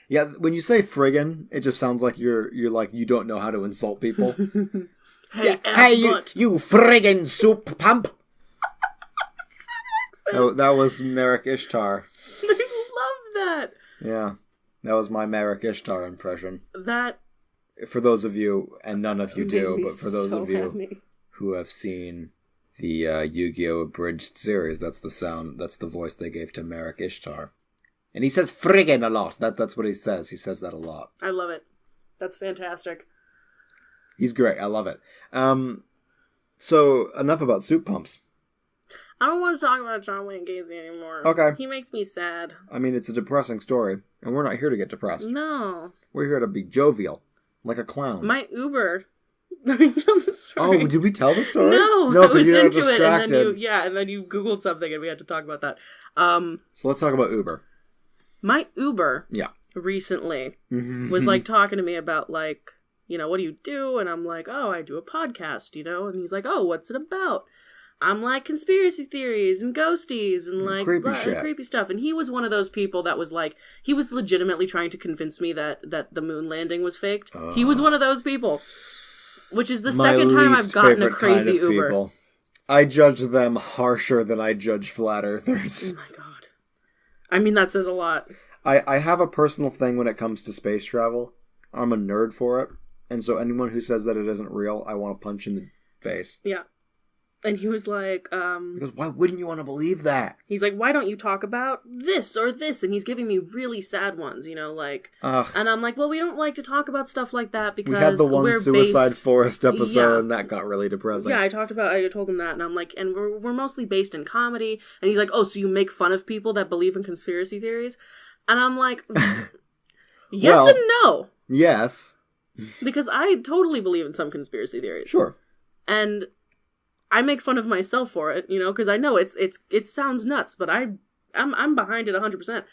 Yeah, when you say friggin', it just sounds like you're like you don't know how to insult people. Hey, you friggin' soup pump. That was Merrick Ishtar. I love that. Yeah, that was my Merrick Ishtar impression. That. For those of you, and none of you do, but for those of you happy. Who have seen the Yu-Gi-Oh! Abridged series, that's the voice they gave to Merrick Ishtar. And he says friggin' a lot. That's what he says. He says that a lot. I love it. That's fantastic. He's great. I love it. So, enough about soup pumps. I don't want to talk about John Wayne Gacy anymore. Okay. He makes me sad. I mean, it's a depressing story, and we're not here to get depressed. No. We're here to be jovial, like a clown. My Uber. Let me tell the story. Oh, did we tell the story? No, No, I was because you're into distracted. it, and then you Googled something, and we had to talk about that. So let's talk about Uber. My Uber, Yeah, recently was like talking to me about like, you know, what do you do? And I'm like, oh, I do a podcast, you know. And he's like, oh, what's it about? I'm like conspiracy theories and ghosties and like creepy stuff. And he was one of those people that was like, he was legitimately trying to convince me that the moon landing was faked. He was one of those people, which is the second time I've gotten a crazy kind of Uber. People. I judge them harsher than I judge flat earthers. Oh my god. I mean, that says a lot. I have a personal thing when it comes to space travel. I'm a nerd for it. And so anyone who says that it isn't real, I want to punch in the face. Yeah. And he was like, Because why wouldn't you want to believe that? He's like, why don't you talk about this or this? And he's giving me really sad ones, you know, like... Ugh. And I'm like, well, we don't like to talk about stuff like that because we had the one Suicide Forest episode, and that got really depressing. Yeah, I told him that, and I'm like, and we're mostly based in comedy. And he's like, oh, so you make fun of people that believe in conspiracy theories? And I'm like, yes and no. Yes. Because I totally believe in some conspiracy theories. Sure. And I make fun of myself for it, you know, because I know it sounds nuts, but I'm behind it 100%.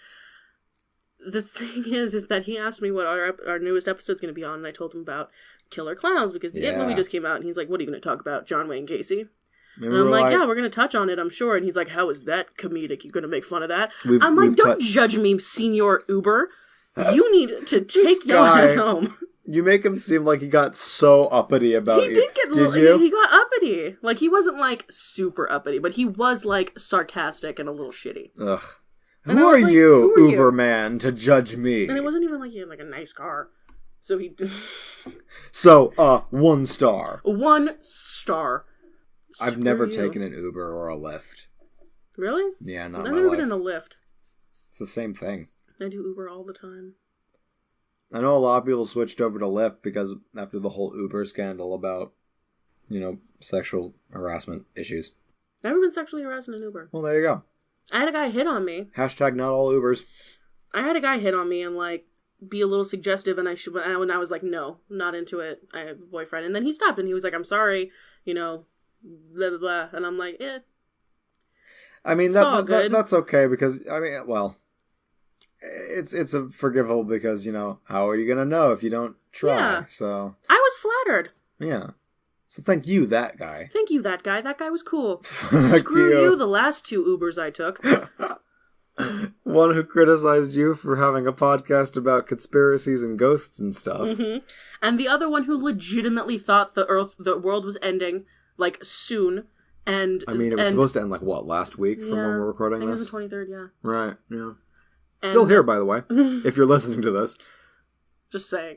The thing is that he asked me what our newest episode's going to be on, and I told him about Killer Clowns because the It movie just came out, and he's like, "What are you going to talk about, John Wayne Gacy?" And I'm like, "Yeah, we're going to touch on it, I'm sure." And he's like, "How is that comedic? You're going to make fun of that?" I'm like, "Don't judge me, Senior Uber. You need to take your ass home." You make him seem like he got so uppity about you. He did get he got uppity. Like, he wasn't, like, super uppity, but he was, like, sarcastic and a little shitty. Ugh. Who are you, Uber man, to judge me? And it wasn't even like he had, like, a nice car. So he... So, 1 star. 1 star. I've never taken an Uber or a Lyft. Really? Yeah, not I've in my never life. been in a Lyft. It's the same thing. I do Uber all the time. I know a lot of people switched over to Lyft because after the whole Uber scandal about, you know, sexual harassment issues. Never been sexually harassed in an Uber. Well, there you go. I had a guy hit on me. Hashtag not all Ubers. I had a guy hit on me and, like, be a little suggestive, and when I was like, no, not into it. I have a boyfriend. And then he stopped, and he was like, I'm sorry, you know, blah, blah, blah. And I'm like, I mean, that's okay because, I mean, well... It's a forgivable because, you know, how are you going to know if you don't try? Yeah. So I was flattered. Yeah. So thank you, that guy. Thank you, that guy. That guy was cool. Screw you, the last 2 Ubers I took. One who criticized you for having a podcast about conspiracies and ghosts and stuff. Mm-hmm. And the other one who legitimately thought the world was ending, like, soon. And I mean, it was supposed to end, like, what, last week from when we're recording this? I think it was the 23rd, yeah. Right, yeah. Still here, by the way, if you're listening to this. Just saying.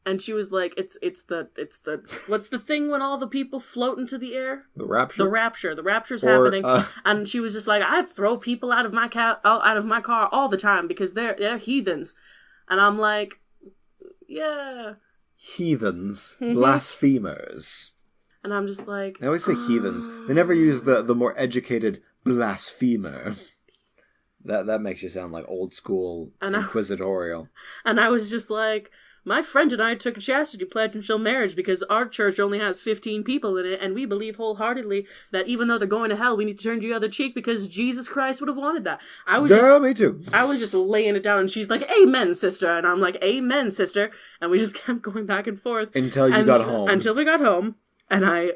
And she was like, it's the what's the thing when all the people float into the air? The rapture? The rapture. The rapture's happening. And she was just like, I throw people out of my car all the time because they're heathens. And I'm like, yeah. Heathens. Blasphemers. And I'm just like... They always say heathens. They never use the more educated blasphemer. That makes you sound like old school inquisitorial. And I was just like, my friend and I took a chastity pledge until marriage because our church only has 15 people in it, and we believe wholeheartedly that even though they're going to hell, we need to turn the other cheek because Jesus Christ would have wanted that. Me too. I was just laying it down, and she's like, amen, sister. And I'm like, amen, sister. And we just kept going back and forth. Until we got home. And I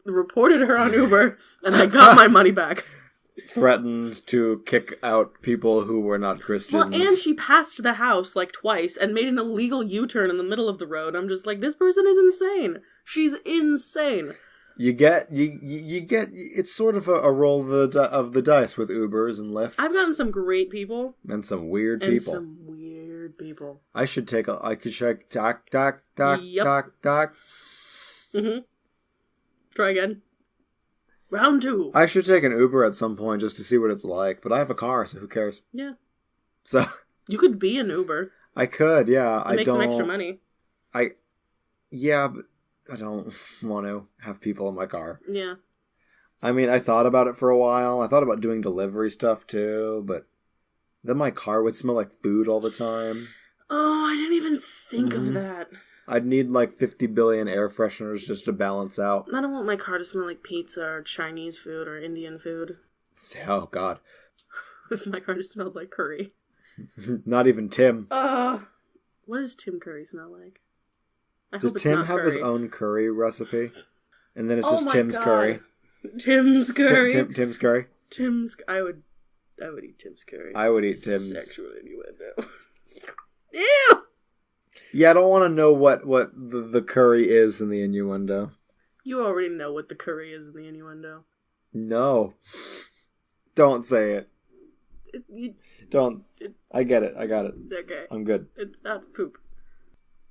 reported her on Uber, and I got my money back. Threatened to kick out people who were not Christians. Well, and she passed the house, like, twice and made an illegal U-turn in the middle of the road. I'm just like, this person is insane. She's insane. You get, it's sort of a roll of the dice with Ubers and Lyfts. I've gotten some great people. And some weird people. I should check, tack. Mm-hmm. Try again. Round 2. I should take an Uber at some point just to see what it's like, but I have a car, so who cares? Yeah. So you could be an Uber. I could, yeah. Make some extra money. Yeah, but I don't want to have people in my car. Yeah. I mean, I thought about it for a while. I thought about doing delivery stuff too, but then my car would smell like food all the time. Oh, I didn't even think of that. I'd need like 50 billion air fresheners just to balance out. I don't want my car to smell like pizza or Chinese food or Indian food. Oh, God. If my car just smelled like curry. Not even Tim. What does Tim Curry smell like? Does Tim have his own curry recipe? And then it's just Tim's curry. Tim's curry. Tim's curry. I would eat Tim's curry. I would eat Tim's. Sexual innuendo. Ew! Yeah, I don't want to know what the curry is in the innuendo. You already know what the curry is in the innuendo. No. Don't say it. Don't. I get it. I got it. Okay. I'm good. It's not poop.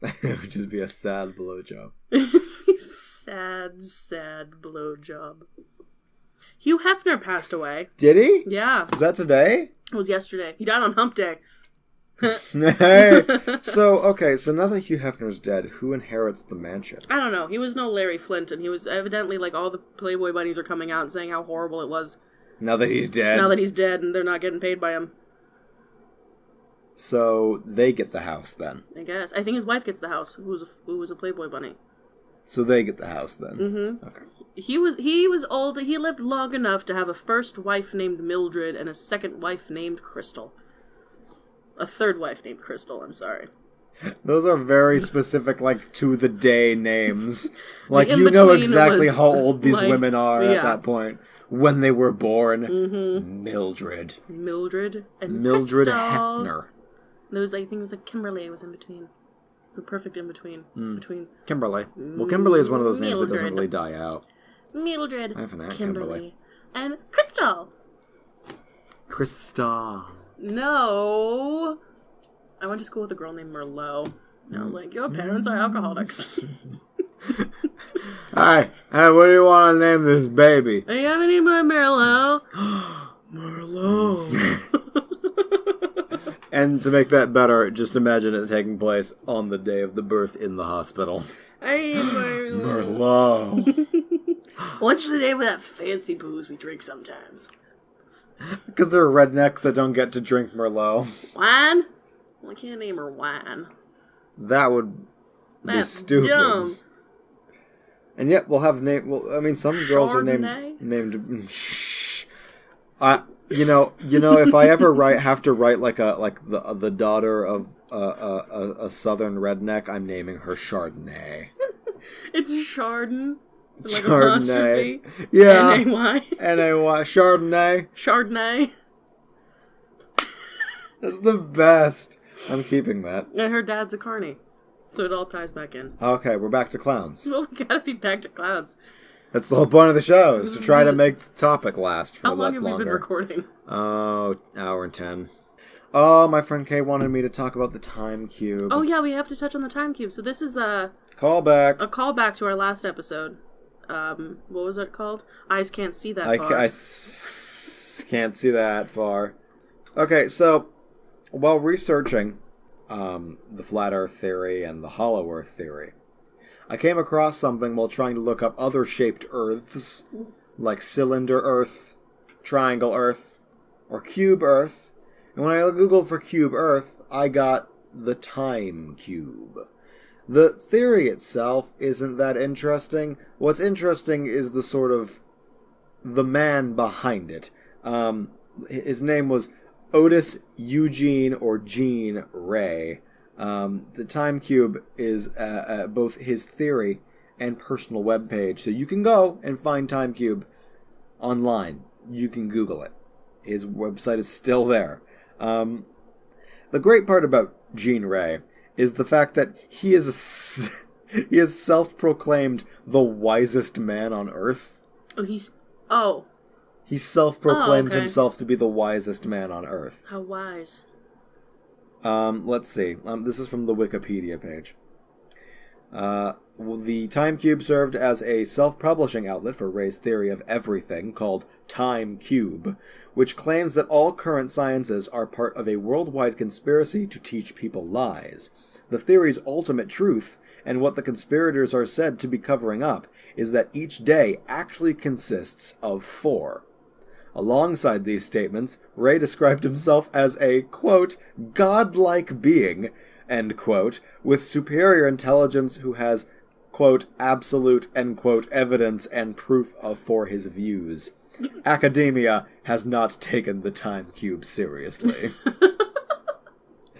It would just be a sad blowjob. Sad blowjob. Hugh Hefner passed away. Did he? Yeah. Is that today? It was yesterday. He died on Hump Day. Hey. So now that Hugh Hefner's dead, who inherits the mansion? I don't know. He was no Larry Flint, and he was evidently like all the Playboy bunnies were coming out and saying how horrible it was. Now that he's dead? Now that he's dead and they're not getting paid by him. So they get the house then? I guess. I think his wife gets the house, who was a Playboy bunny. So they get the house then? Mm-hmm. Okay. He was old. He lived long enough to have a first wife named Mildred and a second wife named Crystal. A third wife named Crystal, I'm sorry. Those are very specific, like, to-the-day names. Like, you know exactly how old these women are at that point. When they were born. Mm-hmm. Mildred and Mildred Crystal. Hefner. I think it was like Kimberly was in between. It's a perfect in-between. Between Kimberly. Well, Kimberly is one of those names that doesn't really die out. Mildred. I have an aunt Kimberly. And Crystal. Crystal. No. I went to school with a girl named Merlot. And I was like, your parents are alcoholics. Hi, what do you want to name this baby? Do you have any more Merlot? Merlot. And to make that better, just imagine it taking place on the day of the birth in the hospital. Hey, Merlot. Merlot. What's the name of that fancy booze we drink sometimes? Because there are rednecks that don't get to drink Merlot. Wine? Well, I can't name her wine. That would be stupid. Dumb. And yet we'll have name. Well, I mean, some girls are named. Shh. If I ever have to write like the daughter of a southern redneck, I'm naming her Chardonnay. It's Chardon. Like Chardonnay. Yeah. N-A-Y. N-A-Y. Chardonnay. Chardonnay. That's the best. I'm keeping that. And her dad's a carny. So it all ties back in. Okay, we're back to clowns. Well, we gotta be back to clowns. That's the whole point of the show, is to try to make the topic last for a lot longer. How long have we been recording? Oh, hour and 10. Oh, my friend Kay wanted me to talk about the time cube. Oh yeah, we have to touch on the time cube. So this is a callback to our last episode. What was it called? Eyes can't see that far. I can't see that far. Okay, so while researching the flat Earth theory and the hollow Earth theory, I came across something while trying to look up other shaped Earths, like cylinder Earth, triangle Earth, or cube Earth. And when I googled for cube Earth, I got the time cube. The theory itself isn't that interesting. What's interesting is the man behind it. His name was Otis Eugene or Gene Ray. The time cube is both his theory and personal webpage, so you can go and find time cube online. You can Google it. His website is still there. The great part about Gene Ray is the fact that he is self-proclaimed the wisest man on Earth. He self-proclaimed himself to be the wisest man on Earth. How wise? Let's see. This is from the Wikipedia page. The Time Cube served as a self-publishing outlet for Ray's theory of everything called Time Cube, which claims that all current sciences are part of a worldwide conspiracy to teach people lies. The theory's ultimate truth and what the conspirators are said to be covering up is that each day actually consists of 4. Alongside these statements, Ray described himself as a, quote, godlike being, end quote, with superior intelligence who has, quote, absolute, end quote, evidence and proof for his views. Academia has not taken the time cube seriously.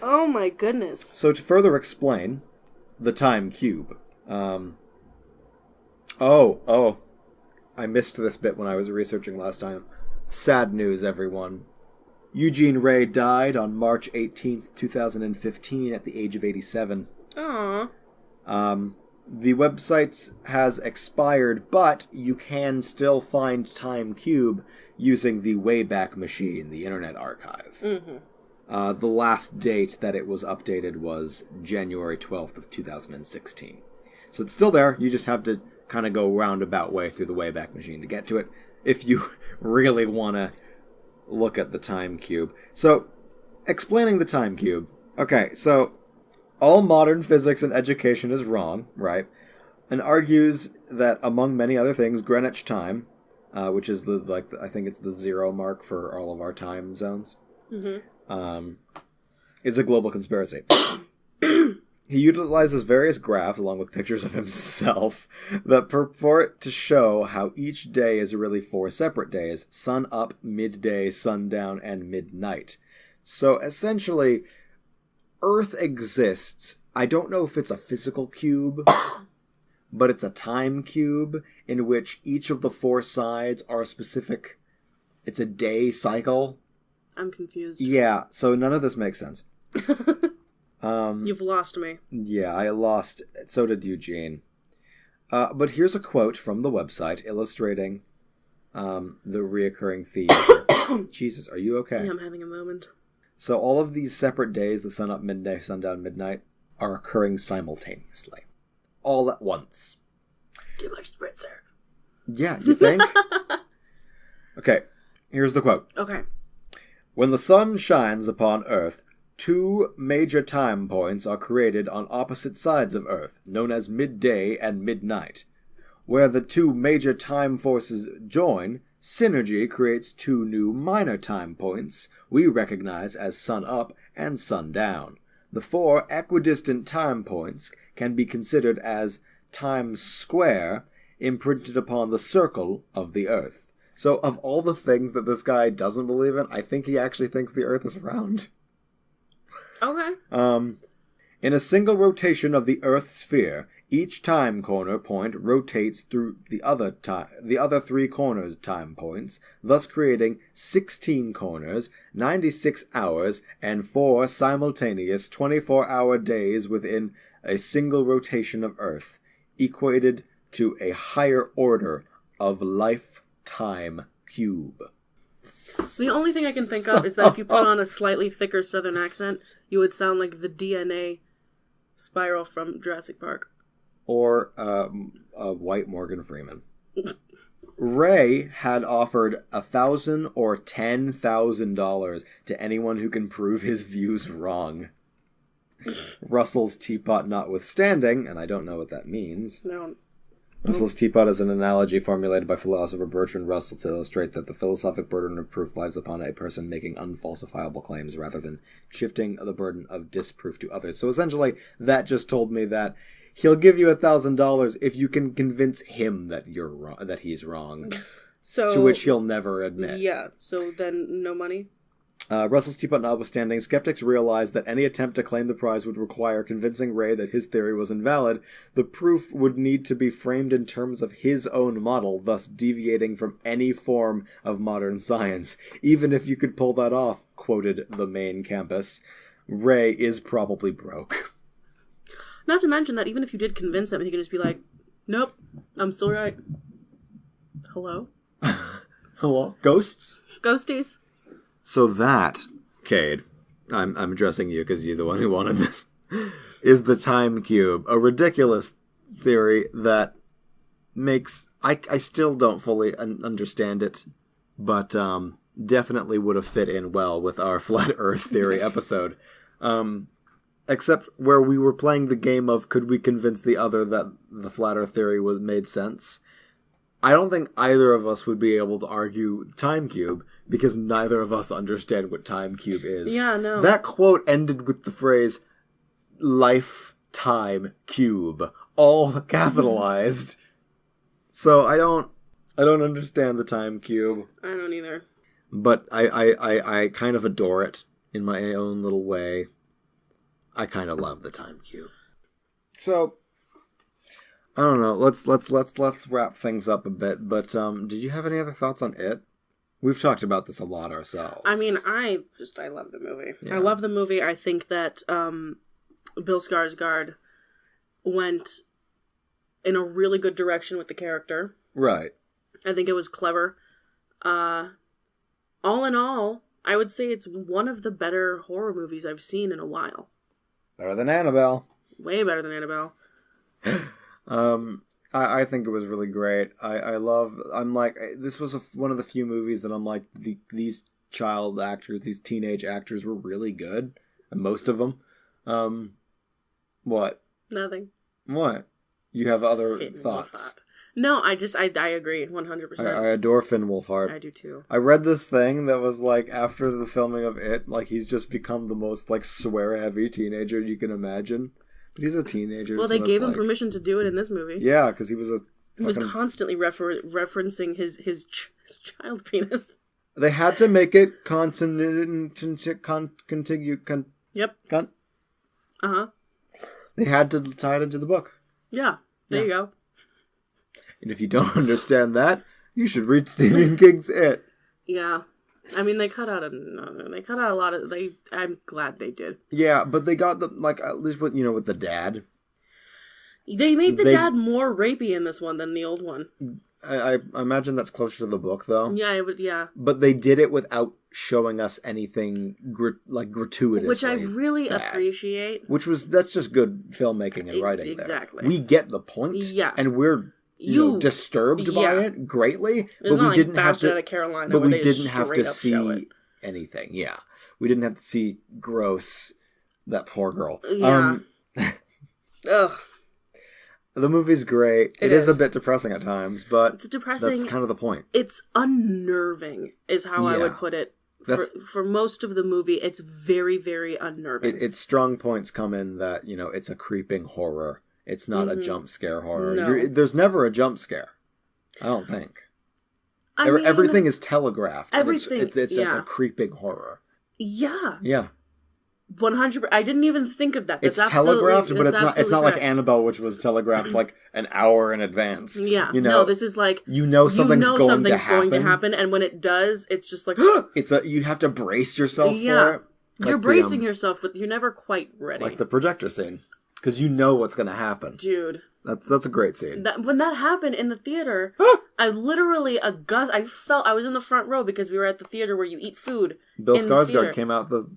Oh my goodness. So to further explain the time cube, I missed this bit when I was researching last time. Sad news, everyone. Eugene Ray died on March 18th, 2015 at the age of 87. Aww. The website has expired, but you can still find Time Cube using the Wayback Machine, the Internet Archive. Mm-hmm. The last date that it was updated was January 12th of 2016. So it's still there, you just have to kind of go roundabout way through the Wayback Machine to get to it, if you really want to look at the Time Cube. So, explaining the Time Cube. Okay, so all modern physics and education is wrong, right? And argues that, among many other things, Greenwich time, which is I think it's the 0 mark for all of our time zones, is a global conspiracy. He utilizes various graphs, along with pictures of himself, that purport to show how each day is really 4 separate days: sun up, midday, sundown, and midnight. So, essentially, Earth exists. I don't know if it's a physical cube, but it's a time cube in which each of the 4 sides are specific. It's a day cycle. I'm confused. Yeah, so none of this makes sense. You've lost me. Yeah, I lost. So did Eugene. But here's a quote from the website illustrating the reoccurring theme. Jesus, are you okay? Yeah, I'm having a moment. So all of these separate days, the sun up, midday, sundown, midnight, are occurring simultaneously. All at once. Too much spritzer. Yeah, you think? Okay, here's the quote. Okay. When the sun shines upon Earth, 2 major time points are created on opposite sides of Earth, known as midday and midnight. Where the 2 major time forces join, synergy creates 2 new minor time points we recognize as sun up and sun down. The 4 equidistant time points can be considered as times square imprinted upon the circle of the Earth. So of all the things that this guy doesn't believe in, I think he actually thinks the Earth is round. Okay. In a single rotation of the Earth's sphere, each time corner point rotates through the other 3 corner time points, thus creating 16 corners, 96 hours, and 4 simultaneous 24-hour days within a single rotation of Earth, equated to a higher order of life-time cube. The only thing I can think of is that if you put on a slightly thicker southern accent, you would sound like the DNA spiral from Jurassic Park. Or a white Morgan Freeman. Ray had offered $1,000 or $10,000 to anyone who can prove his views wrong. Russell's teapot notwithstanding, and I don't know what that means. No. Russell's teapot is an analogy formulated by philosopher Bertrand Russell to illustrate that the philosophic burden of proof lies upon a person making unfalsifiable claims rather than shifting the burden of disproof to others. So essentially, that just told me that he'll give you $1,000 if you can convince him that you're wrong, that he's wrong. So, to which he'll never admit. Yeah, so then no money? Russell's teapot notwithstanding, skeptics realized that any attempt to claim the prize would require convincing Ray that his theory was invalid. The proof would need to be framed in terms of his own model, thus deviating from any form of modern science. Even if you could pull that off, quoted the main campus, Ray is probably broke. Not to mention that even if you did convince him, he could just be like, nope, I'm still right. Hello? Hello? Ghosts? Ghosties? So that, Cade, I'm addressing you because you're the one who wanted this, is the time cube. A ridiculous theory that makes... I still don't fully understand it, but definitely would have fit in well with our Flat Earth theory episode. except where we were playing the game of could we convince the other that the flat Earth theory made sense. I don't think either of us would be able to argue time cube because neither of us understand what time cube is. Yeah, no. That quote ended with the phrase lifetime cube, all capitalized. So I don't understand the time cube. I don't either. But I kind of adore it in my own little way. I kind of love the time cube. So I don't know. Let's wrap things up a bit. But did you have any other thoughts on it? We've talked about this a lot ourselves. I mean, I love the movie. Yeah. I love the movie. I think that Bill Skarsgård went in a really good direction with the character. Right. I think it was clever. All in all, I would say it's one of the better horror movies I've seen in a while. Better than Annabelle. Way better than Annabelle. I think it was really great. I'm like, this was one of the few movies that I'm like, these child actors, these teenage actors were really good. And most of them. What? Nothing. What? You have other Finn thoughts? Wolfhard. No, I agree 100%. I adore Finn Wolfhard. I do too. I read this thing that was like, after the filming of It, like, he's just become the most, like, swear-heavy teenager you can imagine. But he's a teenager. Well, so they gave him like, permission to do it in this movie. Yeah, because he was He was constantly referencing his child penis. They had to make it Yep. Uh-huh. They had to tie it into the book. Yeah. There you go. And if you don't understand that, you should read Stephen King's It. Yeah. I mean, they cut out a lot of... I'm glad they did. Yeah, but they got at least with the dad. They made the dad more rapey in this one than the old one. I imagine that's closer to the book, though. Yeah, it would, yeah. But they did it without showing us anything gratuitously. Which I really appreciate. That's just good filmmaking and writing. Exactly. There. We get the point. Yeah. And we're disturbed by it greatly. It's but we didn't have to. Out of Carolina, but we didn't have to see anything. Yeah, we didn't have to see gross. That poor girl. Yeah. Ugh. The movie's great. It is a bit depressing at times, but it's depressing. That's kind of the point. It's unnerving, is how I would put it. For most of the movie, it's very, very unnerving. Its strong points come in that, it's a creeping horror. It's not a jump scare horror. No. There's never a jump scare. I don't think. I mean, everything is telegraphed. Everything. It's a creeping horror. Yeah. Yeah. 100%. I didn't even think of that. It's telegraphed, but it's not like Annabelle, which was telegraphed like an hour in advance. Yeah. No, this is like something's going to happen, and when it does, it's just like you have to brace yourself for it. You're bracing yourself, but you're never quite ready. Like the projector scene, because you know what's going to happen, dude. That's a great scene. When that happened in the theater, I literally I was in the front row because we were at the theater where you eat food. Bill Skarsgård came out the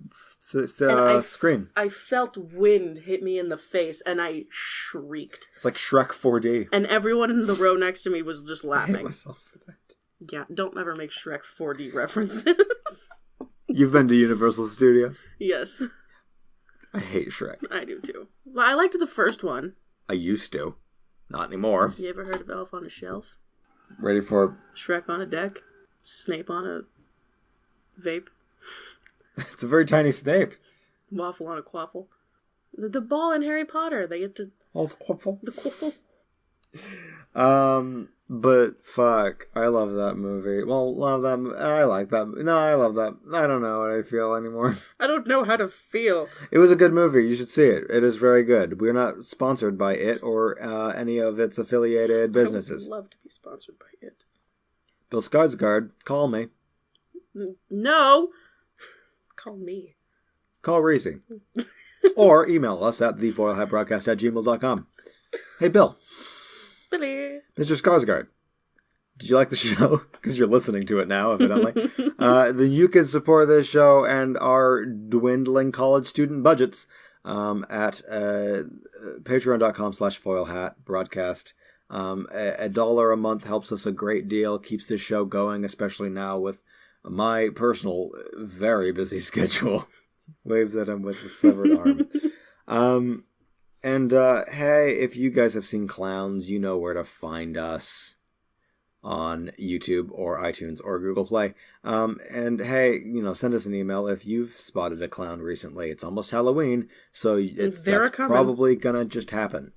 screen. I felt wind hit me in the face, and I shrieked. It's like Shrek 4D. And everyone in the row next to me was just laughing. I hate myself for that. Yeah, don't ever make Shrek 4D references. You've been to Universal Studios? Yes. I hate Shrek. I do too. Well, I liked the first one. I used to. Not anymore. You ever heard of Elf on a Shelf? Ready for... Shrek on a deck? Snape on a vape? It's a very tiny Snape. Waffle on a quaffle. The ball in Harry Potter. They get to... Oh, the quaffle. The quaffle. But fuck, I love that movie. Well, love that. I like that. No, I love that. I don't know what I feel anymore. I don't know how to feel. It was a good movie. You should see it. It is very good. We're not sponsored by it or any of its affiliated businesses. I would love to be sponsored by it. Bill Skarsgård, call me. No. Call me. Call Reesie. Or email us at TheFoilHatBroadcast@gmail.com. Hey, Bill. Billy. Mr. Skarsgård, did you like the show? Because you're listening to it now, evidently. Then you can support this show and our dwindling college student budgets at patreon.com/foilhatbroadcast. $1 a month helps us a great deal, keeps this show going, especially now with my personal, very busy schedule. Waves at him with a severed arm. And hey, if you guys have seen clowns, you know where to find us on YouTube or iTunes or Google Play. And hey, send us an email if you've spotted a clown recently. It's almost Halloween, so that's probably gonna just happen.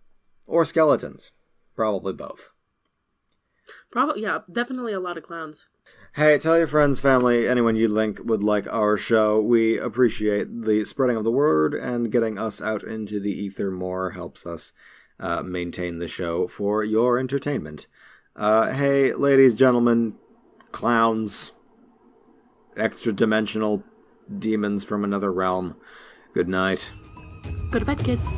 Or skeletons. Probably both. Yeah, definitely a lot of clowns. Hey, tell your friends, family, anyone you think would like our show. We appreciate the spreading of the word, and getting us out into the ether more helps us maintain the show for your entertainment. Hey, ladies, gentlemen, clowns, extra-dimensional demons from another realm, good night. Go to bed, kids.